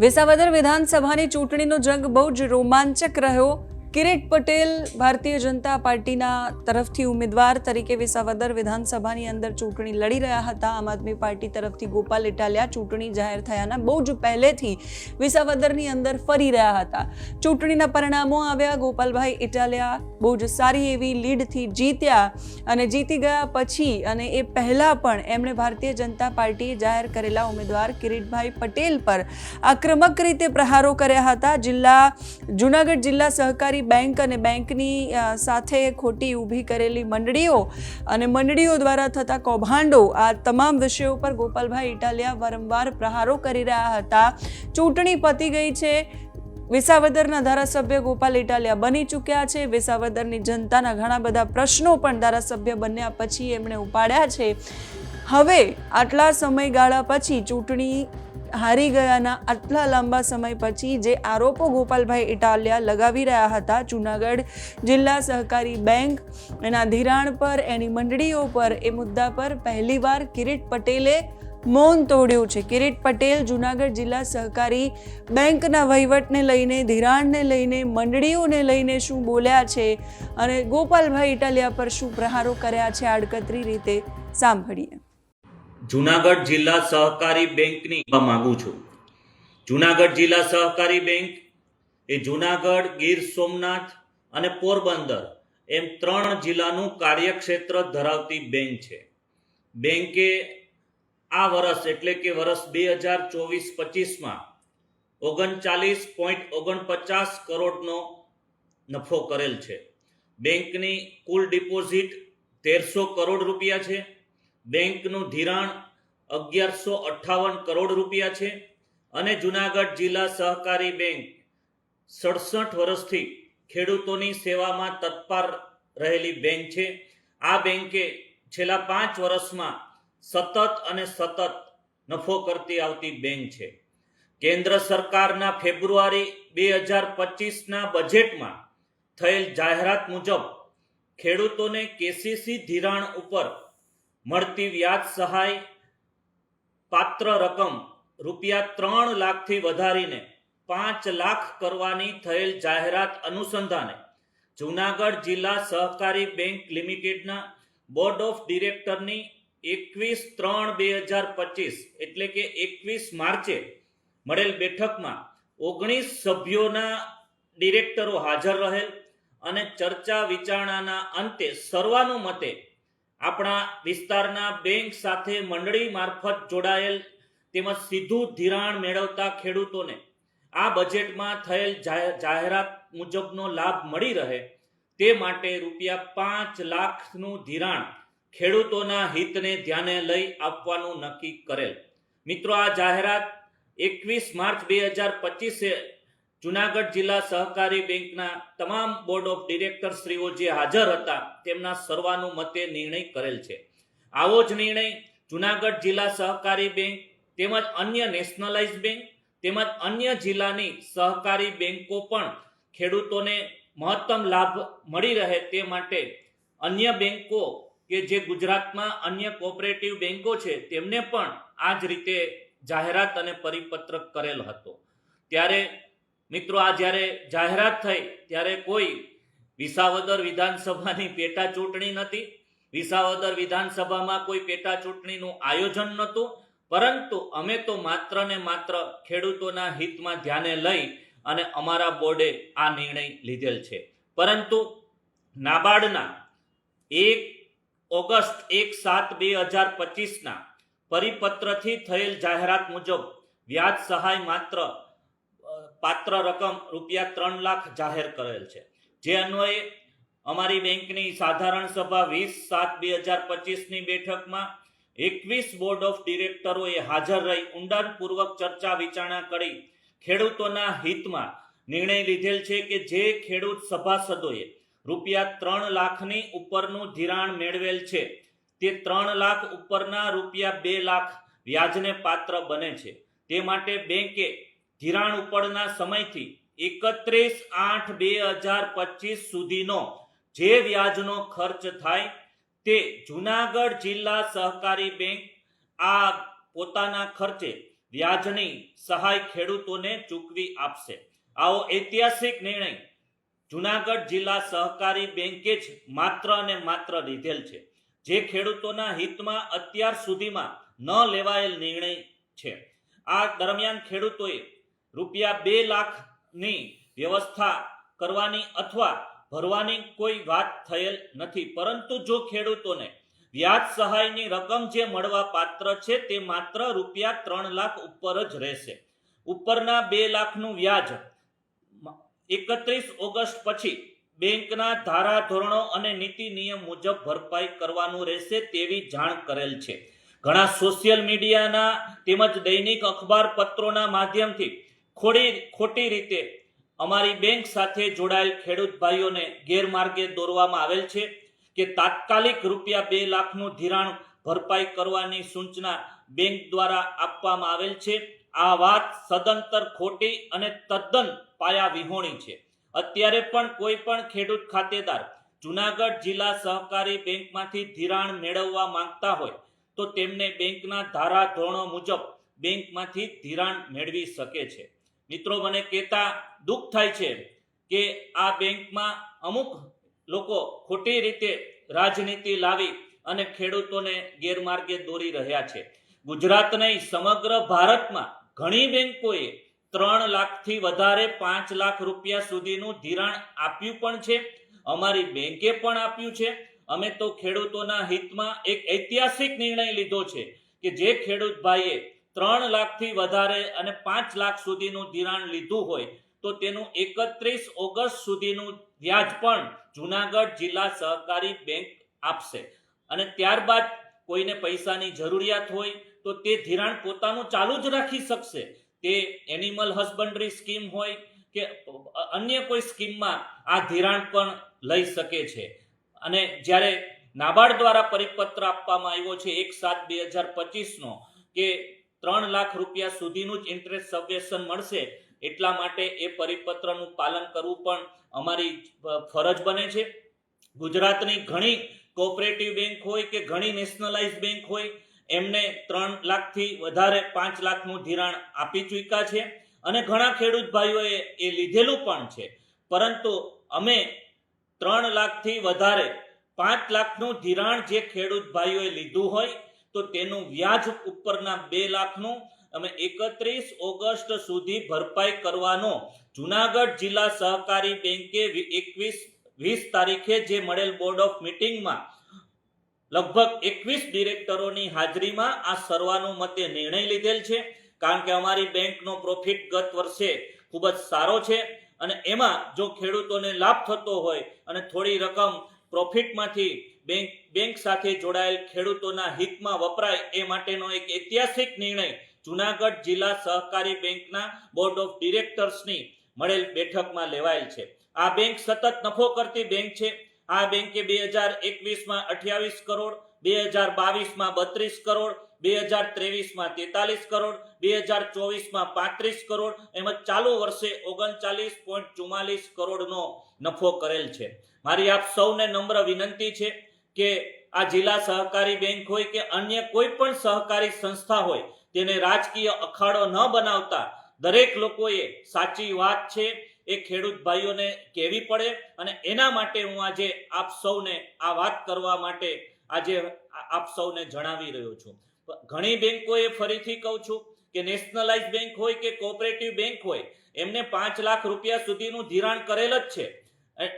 વિસાવદર વિધાનસભાની ચૂંટણીનો જંગ બહુ જ રોમાંચક રહ્યો. કિરીટ પટેલ ભારતીય જનતા પાર્ટીના તરફથી ઉમેદવાર તરીકે વિસાવદર વિધાનસભાની અંદર ચૂંટણી લડી રહ્યા હતા. આમ આદમી પાર્ટી તરફથી ગોપાલ ઇટાલિયા ચૂંટણી જાહેર થયાના બહુ જ પહેલેથી વિસાવદરની અંદર ફરી રહ્યા હતા. ચૂંટણીના પરિણામો આવ્યા. ગોપાલભાઈ ઇટાલિયા બહુ જ સારી એવી લીડથી જીત્યા અને જીતી ગયા પછી અને એ પહેલા પણ એમણે ભારતીય જનતા પાર્ટીએ જાહેર કરેલા ઉમેદવાર કિરીટભાઈ પટેલ પર આક્રમક રીતે પ્રહારો કર્યા હતા. જૂનાગઢ જિલ્લા સહકારી બેંક અને બેંકની સાથે ખોટી ઊભી કરેલી મંડળીઓ અને મંડળીઓ દ્વારા થતા કૌભાંડો, આ તમામ વિષયો પર ગોપાલભાઈ ઇટાલિયા વારંવાર પ્રહારો કરી રહ્યા હતા. ચૂંટણી પતી ગઈ છે. વિસાવદરના ધારાસભ્ય ગોપાલ ઇટાલિયા બની ચૂક્યા છે. વિસાવદરની જનતાના ઘણા બધા પ્રશ્નો પણ ધારાસભ્ય બન્યા પછી એમણે ઉપાડ્યા છે. હવે આટલા સમયગાળા પછી ચૂંટણી હારી ગયાના આટલા લાંબા સમય પછી જે આરોપો ગોપાલભાઈ ઇટાલિયા લગાવી રહ્યા હતા જૂનાગઢ જિલ્લા સહકારી બેંક, એના ધિરાણ પર, એની મંડળીઓ પર, એ મુદ્દા પર પહેલીવાર કિરીટ પટેલે મૌન તોડ્યું છે. કિરીટ પટેલ જૂનાગઢ જિલ્લા સહકારી બેંકના વહીવટને લઈને, ધિરાણને લઈને, મંડળીઓને લઈને શું બોલ્યા છે અને ગોપાલભાઈ ઇટાલિયા પર શું પ્રહારો કર્યા છે આડકતરી રીતે, સાંભળીએ. જૂનાગઢ જિલ્લા સહકારી બેંકની માંગુ છું. જૂનાગઢ જિલ્લા સહકારી બેંક એ જૂનાગઢ, ગીર સોમનાથ અને પોરબંદર એમ 3 જિલ્લાનું કાર્યક્ષેત્ર ધરાવતી બેંક છે. બેંકે આ વર્ષ એટલે કે વર્ષ 2024-25માં 39.49 કરોડનો નફો કરેલ છે. બેંકની કુલ ડિપોઝિટ 1300 કરોડ રૂપિયા છે. બેંકનું ધિરાણ 1158 કરોડ રૂપિયા છે અને જૂનાગઢ જિલ્લા સહકારી બેંક 67 વર્ષથી ખેડૂતોની સેવામાં તત્પર રહેલી બેંક છે. આ બેંકે છેલ્લા 5 વર્ષમાં સતત નફો કરતી આવતી બેંક છે. કેન્દ્ર સરકારના ફેબ્રુઆરી 2025ના બજેટમાં થયેલ જાહેરાત મુજબ ખેડૂતોને કેસીસી ધિરાણ ઉપર મળતી વ્યાજ સહાય પાત્ર રકમ રૂપિયા 3 લાખથી વધારીને 5 લાખ કરવાની થયેલ જાહેરાત અનુસંધાને જૂનાગઢ જિલ્લા સહકારી બેંક લિમિટેડના બોર્ડ ઓફ ડિરેક્ટરની 21/3/2025 એટલે કે 21 માર્ચે મળેલ બેઠકમાં 19 સભ્યોના ડિરેક્ટરો હાજર રહેલ અને ચર્ચા વિચારણાના અંતે સર્વાનુમતે આપણા વિસ્તારના બેંક સાથે મંડળી મારફત જોડાયેલ તેમજ સીધું ધિરાણ મેળવતા ખેડૂતોને આ બજેટમાં થયેલ જાહેરાત મુજબનો લાભ મળી રહે તે માટે રૂપિયા 5 લાખનું ધિરાણ ખેડૂતોના હિતને ધ્યાને લઈ આપવાનું નક્કી કરેલ. મિત્રો, આ જાહેરાત 21 માર્ચ 2025એ જૂનાગઢ જિલ્લા સહકારી બેંકના તમામ બોર્ડ ઓફ ડિરેક્ટર શ્રીઓ જે હાજર હતા તેમના સર્વાનુમતે નિર્ણય કરેલ છે. આવો જ નિર્ણય જૂનાગઢ જિલ્લા સહકારી બેંક તેમજ અન્ય નેશનલાઇઝ બેંક તેમજ અન્ય જિલ્લાની સહકારી બેંકો પણ ખેડૂતોને મહત્તમ લાભ મળી રહે તે માટે અન્ય બેંકો કે જે ગુજરાતમાં અન્ય કોઓપરેટિવ બેંકો છે તેમને પણ આ જ રીતે જાહેરાત અને પરિપત્ર કરેલ હતો. ત્યારે મિત્રો, આ જ્યારે જાહેરાત થઈ ત્યારે કોઈ વિસાવદર વિધાનસભાની પેટા ચૂંટણી નથી. વિસાવદર વિધાનસભામાં કોઈ પેટા ચૂંટણીનું આયોજન નહોતું, પરંતુ અમે તો માત્ર ને માત્ર ખેડૂતોના હિતમાં ધ્યાને લઈ અને અમારા બોર્ડે આ નિર્ણય લીધેલ છે. પરંતુ નાબાર્ડના 1 ઓગસ્ટ 1/7/2025ના પરિપત્રથી થયેલ જાહેરાત મુજબ વ્યાજ સહાય પાત્ર રકમ રૂપિયા 3 લાખ જાહેર કરેલ છે. જે અન્વયે અમારી બેંકની સાધારણ સભા 20/7/2025ની બેઠકમાં 21 બોર્ડ ઓફ ડિરેક્ટરોએ હાજર રહી ઊંડાણપૂર્વક ચર્ચા વિચારણા કરી ખેડૂતોના હિતમાં નિર્ણય લીધેલ છે કે જે ખેડૂત સભાસદોએ રૂપિયા 3 લાખની ઉપરનું ધિરાણ મેળવેલ છે તે 3 લાખ ઉપરના રૂપિયા 2 લાખ વ્યાજને પાત્ર બને છે. તે માટે બેંકે ધિરાણ ઉપરના સમયથી 31/8/2025 સુધીનો જે વ્યાજનો ખર્ચ થાય તે જૂનાગઢ જિલ્લા સહકારી બેંક આ પોતાના ખર્ચે વ્યાજની સહાય ખેડૂતોને ચૂકવી આપશે. આવો ઐતિહાસિક નિર્ણય જુનાગઢ જિલ્લા સહકારી બેંકે જ માત્ર અને માત્ર લીધેલ છે, જે ખેડૂતોના હિતમાં અત્યાર સુધીમાં ન લેવાયેલ નિર્ણય છે. આ દરમિયાન ખેડૂતોએ ₹2 લાખની વ્યવસ્થા કરવાની અથવા ભરવાની કોઈ વાત થયેલ નથી, પરંતુ જો ખેડૂતોને વ્યાજ સહાયની રકમ જે મળવા પાત્ર છે તે માત્ર ₹3 લાખ ઉપર જ રહેશે. ઉપરના 2 લાખનું વ્યાજ 31 ઓગસ્ટ પછી બેંકના ધારાધોરણો અને નીતિ નિયમ મુજબ ભરપાઈ કરવાનું રહેશે તેવી જાણ કરેલ છે. ઘણા સોશિયલ મીડિયાના તેમજ દૈનિક અખબાર પત્રોના માધ્યમથી ખોટી રીતે અમારી બેંક સાથે જોડાયેલ ખેડૂત ભાઈઓને ગેરમાર્ગે દોરવામાં આવેલ છે કે તાત્કાલિક ₹2 લાખનું ધિરાણ ભરપાઈ કરવાની સૂચના બેંક દ્વારા આપવામાં આવેલ છે. આ વાત સદંતર ખોટી અને તદ્દન પાયા વિહોણી છે. અત્યારે પણ કોઈ પણ ખેડૂત ખાતેદાર જુનાગઢ જિલ્લા સહકારી બેંકમાંથી ધિરાણ મેળવવા માંગતા હોય તો તેમને બેંકના ધારાધોરણો મુજબ બેંકમાંથી ધિરાણ મેળવી શકે છે. મિત્રો, મને કહેતા દુઃખ થાય છે કે આ બેંકમાં અમુક લોકો ખોટી રીતે રાજનીતિ લાવી અને ખેડૂતોને ગેરમાર્ગે દોરી રહ્યા છે. ગુજરાત નહીં, સમગ્ર ભારતમાં ઘણી બેંકોએ 3 લાખથી વધારે 5 લાખ રૂપિયા સુધીનું ધિરાણ આપ્યું પણ છે. અમારી બેંકે પણ આપ્યું છે. અમે તો ખેડૂતોના હિતમાં એક ઐતિહાસિક નિર્ણય લીધો છે કે જે ખેડૂત ભાઈએ 3 લાખથી વધારે અને 5 લાખ સુધીનું ધિરાણ લીધું હોય તો તેનું 31 ઓગસ્ટ સુધીનું વ્યાજ પણ જુનાગઢ જિલ્લા સહકારી બેંક આપશે. અને ત્યારબાદ કોઈને પૈસાની જરૂરિયાત હોય તો તે ધિરાણ પોતાનું ચાલુ જ રાખી શકશે. તે એનિમલ હસબન્ડરી સ્કીમ હોય કે અન્ય કોઈ સ્કીમમાં આ ધિરાણ પણ લઈ શકે છે. અને જ્યારે નાબાર્ડ દ્વારા પરિપત્ર આપવામાં આવ્યો છે 1/7/2025 કે 3 લાખ રૂપિયા સુધીનું જ ઇન્ટરેસ્ટ સબવેશન મળશે, એટલા માટે એ પરિપત્રનું પાલન કરવું પણ અમારી ફરજ બને છે. ગુજરાતની ઘણી કોઓપરેટિવ બેંક હોય કે ઘણી નેશનલાઇઝ બેંક હોય, એમને 3 લાખથી વધારે 5 લાખનું ધિરાણ આપી ચૂક્યા છે અને ઘણા ખેડૂત ભાઈઓએ એ લીધેલું પણ છે. પરંતુ અમે 3 લાખથી વધારે 5 લાખનું ધિરાણ જે ખેડૂત ભાઈઓએ લીધું હોય તો તેનું વ્યાજ ઉપરના 2 લાખનું અમે 31 ઓગસ્ટ સુધી ભરપાઈ કરવાનો જુનાગઢ જિલ્લા સહકારી બેંકે 21-20 તારીખે જે મળેલ બોર્ડ ઓફ મીટિંગમાં લગભગ 21 ડિરેક્ટરોની હાજરીમાં આ સર્વાનુમતે નિર્ણય લીધેલ છે. કારણ કે અમારી બેંકનો પ્રોફિટ ગત વર્ષે ખૂબ જ સારો છે અને એમાં જો ખેડૂતોને લાભ થતો હોય અને થોડી રકમ પ્રોફિટમાંથી બેંક સાથે જોડાયેલ ખેડૂતોના હિતમાં વપરાય એ માટેનો એક ઐતિહાસિક નિર્ણય જુનાગઢ જિલ્લા સહકારી બેંકના બોર્ડ ઓફ ડિરેક્ટર્સની મળેલ બેઠકમાં લેવાયેલ છે. આ બેંક સતત નફો કરતી બેંક છે. આ બેંકે 2021માં 28 કરોડ, 2022માં 32 કરોડ, 2023માં 43 કરોડ, 2024માં 35 કરોડ એમ ચાલુ વર્ષે 39.44 કરોડનો નફો કરેલ છે. મારી આપ સૌને નમ્ર વિનંતી છે કે આ જિલ્લા સહકારી બેંક હોય કે અન્ય કોઈ પણ સહકારી સંસ્થા હોય તેને રાજકીય અખાડો ન બનાવતા દરેક લોકોએ સાચી વાત છે એ ખેડૂત ભાઈઓને કહેવી પડે અને એના માટે હું આજે આપ સૌને આ વાત કરવા માટે આજે આપ સૌને જણાવી રહ્યો છું. ઘણી બેંકોએ ફરીથી કહું છું કે નેશનલાઇઝ બેંક હોય કે કોઓપરેટિવ બેંક હોય એમને 5 લાખ રૂપિયા સુધીનું ધિરાણ કરેલ જ છે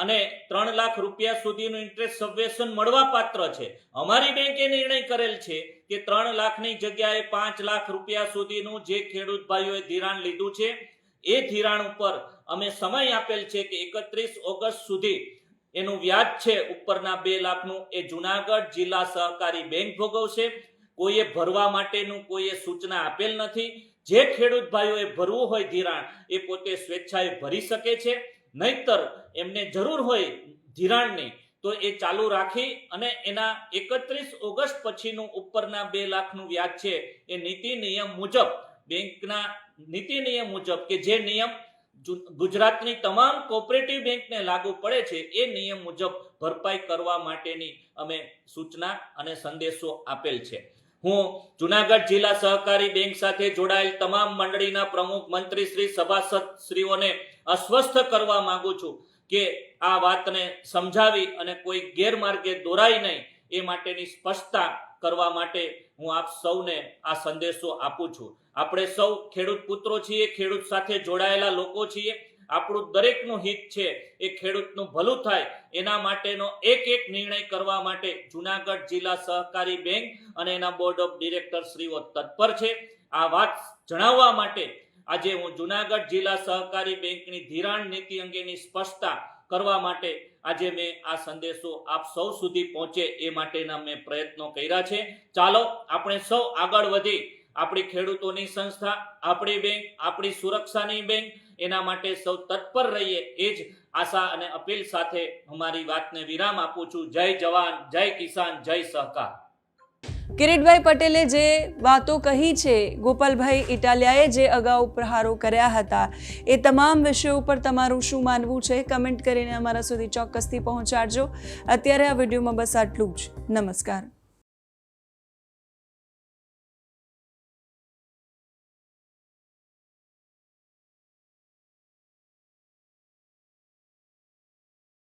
અને 3 લાખ રૂપિયા સુધીનું ઇન્ટરેસ્ટ સબવેશન મળવા પાત્ર છે. અમારી બેંકે નિર્ણય કરેલ છે કે 3 લાખની જગ્યાએ 5 લાખ રૂપિયા સુધીનું જે ખેડૂત ભાઈઓએ ધિરાણ લીધું છે એ ધિરાણ ઉપર અમે સમય આપેલ છે કે 31 ઓગસ્ટ સુધી એનું વ્યાજ છે ઉપરના 2 લાખનું એ જુનાગઢ જિલ્લા સહકારી બેંક ભોગવશે. કોઈએ ભરવા માટેનું કોઈએ સૂચના આપેલ નથી. જે ખેડૂત ભાઈઓએ ભરવું હોય ધિરાણ એ પોતે સ્વેચ્છાએ ભરી શકે છે. નહીતર એમને જરૂર હોય ધિરાણની તો એ ચાલુ રાખી અને એના 31 ઓગસ્ટ પછીનું ઉપરના 2 લાખનું વ્યાજ છે એ નીતિ નિયમ મુજબ બેંકના નીતિ નિયમ મુજબ કે જે નિયમ ગુજરાતની તમામ કોઓપરેટિવ બેંકને લાગુ પડે છે એ નિયમ મુજબ ભરપાઈ કરવા માટેની અમે સૂચના અને સંદેશો આપેલ છે. હું જુનાગઢ જિલ્લા સહકારી બેંક સાથે જોડાયેલ તમામ મંડળીના પ્રમુખ, મંત્રીશ્રી, સભાસદશ્રીઓને અસ્વસ્થ કરવા માંગુ છું કે આ વાતને સમજાવી અને કોઈ ગેરમાર્ગે દોરાય નહીં એ માટેની સ્પષ્ટતા કરવા માટે હું આપ સૌને આ સંદેશો આપું છું. આપણે સૌ ખેડૂત પુત્રો છીએ, ખેડૂત સાથે જોડાયેલા લોકો છીએ. આપણું દરેકનું હિત છે એ ખેડૂતનું ભલું થાય એના માટેનો એક નિર્ણય કરવા માટે જુનાગઢ જિલ્લા સહકારી બેંક અને એના બોર્ડ ઓફ ડિરેક્ટર શ્રીઓ તત્પર છે. આ વાત જણાવવા માટે આજે હું જુનાગઢ જિલ્લા સહકારી બેંકની ધિરાણ નીતિ અંગેની સ્પષ્ટતા કરવા માટે આજે મેં આ સંદેશો આપ સૌ સુધી પહોંચે એ માટેના મેં પ્રયત્નો કર્યા છે. ચાલો આપણે સૌ આગળ વધી આપણી ખેડૂતોની સંસ્થા, આપણી બેંક, આપણી સુરક્ષાની બેંક, એના માટે સૌ તત્પર રહીએ એ જ આશા અને અપીલ સાથે અમારી વાતને વિરામ આપું છું. જય જવાન, જય કિસાન, જય સહકાર. કિરીટભાઈ પટેલે જે વાતો કહી છે, ગોપાલભાઈ ઇટાલિયાએ જે અગાઉ પ્રહારો કર્યા હતા, એ તમામ વિષયો ઉપર તમારું શું માનવું છે કમેન્ટ કરીને અમારા સુધી ચોક્કસથી પહોંચાડજો. અત્યારે આ વિડીયોમાં બસ આટલું જ. નમસ્કાર.